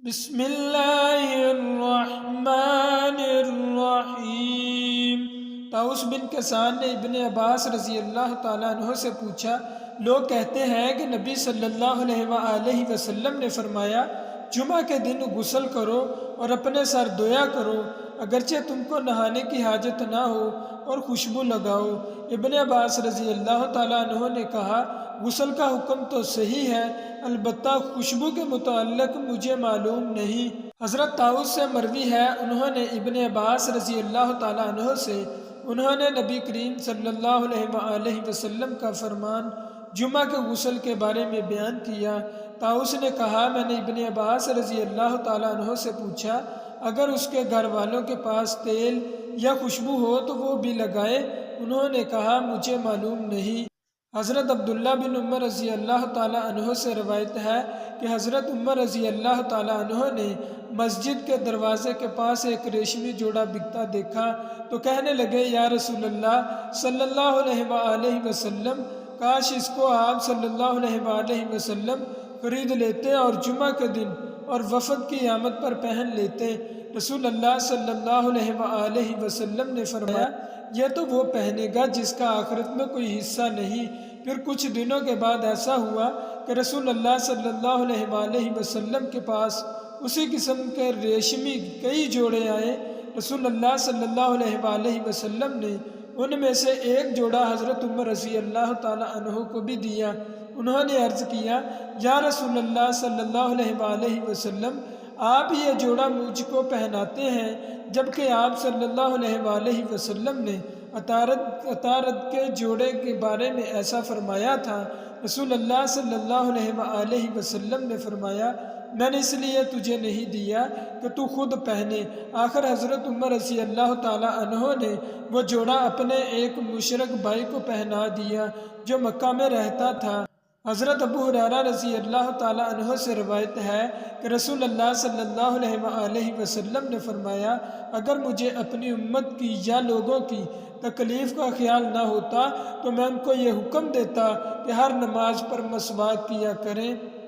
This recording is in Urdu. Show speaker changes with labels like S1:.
S1: بسم اللہ الرحمن الرحیم۔ طاؤس بن کیسان نے ابن عباس رضی اللہ تعالیٰ عنہ سے پوچھا، لوگ کہتے ہیں کہ نبی صلی اللہ علیہ وآلہ وسلم نے فرمایا جمعہ کے دن غسل کرو اور اپنے سر دھویا کرو اگرچہ تم کو نہانے کی حاجت نہ ہو اور خوشبو لگاؤ۔ ابن عباس رضی اللہ تعالیٰ عنہ نے کہا، غسل کا حکم تو صحیح ہے، البتہ خوشبو کے متعلق مجھے معلوم نہیں۔ حضرت طاؤس سے مروی ہے، انہوں نے ابن عباس رضی اللہ تعالیٰ عنہ سے انہوں نے نبی کریم صلی اللہ علیہ وآلہ وسلم کا فرمان جمعہ کے غسل کے بارے میں بیان کیا۔ طاؤس نے کہا، میں نے ابن عباس رضی اللہ تعالیٰ عنہ سے پوچھا، اگر اس کے گھر والوں کے پاس تیل یا خوشبو ہو تو وہ بھی لگائے؟ انہوں نے کہا، مجھے معلوم نہیں۔ حضرت عبداللہ بن عمر رضی اللہ تعالیٰ عنہ سے روایت ہے کہ حضرت عمر رضی اللہ تعالیٰ عنہ نے مسجد کے دروازے کے پاس ایک ریشمی جوڑا بکتا دیکھا تو کہنے لگے، یا رسول اللہ صلی اللہ علیہ وآلہ وسلم، کاش اس کو آپ صلی اللہ علیہ وآلہ وسلم خرید لیتے اور جمعہ کے دن اور وفد کی آمد پر پہن لیتے۔ رسول اللہ صلی اللہ علیہ وآلہ وسلم نے فرمایا، یہ تو وہ پہنے گا جس کا آخرت میں کوئی حصہ نہیں۔ پھر کچھ دنوں کے بعد ایسا ہوا کہ رسول اللہ صلی اللہ علیہ وآلہ وسلم کے پاس اسی قسم کے ریشمی کئی جوڑے آئے۔ رسول اللہ صلی اللہ علیہ وآلہ وسلم نے ان میں سے ایک جوڑا حضرت عمر رضی اللہ تعالیٰ عنہ کو بھی دیا۔ انہوں نے عرض کیا، یا رسول اللہ صلی اللہ علیہ وآلہ وسلم، آپ یہ جوڑا مجھ کو پہناتے ہیں، جبکہ آپ صلی اللہ علیہ وآلہ وسلم نے عطارد کے جوڑے کے بارے میں ایسا فرمایا تھا۔ رسول اللہ صلی اللہ علیہ وآلہ وسلم نے فرمایا، میں نے اس لیے تجھے نہیں دیا کہ تو خود پہنے۔ آخر حضرت عمر رضی اللہ تعالیٰ عنہ نے وہ جوڑا اپنے ایک مشرک بھائی کو پہنا دیا جو مکہ میں رہتا تھا۔ حضرت ابو ہریرہ رضی اللہ تعالیٰ عنہ سے روایت ہے کہ رسول اللہ صلی اللہ علیہ وآلہ وسلم نے فرمایا، اگر مجھے اپنی امت کی یا لوگوں کی تکلیف کا خیال نہ ہوتا تو میں ان کو یہ حکم دیتا کہ ہر نماز پر مسواک کیا کریں۔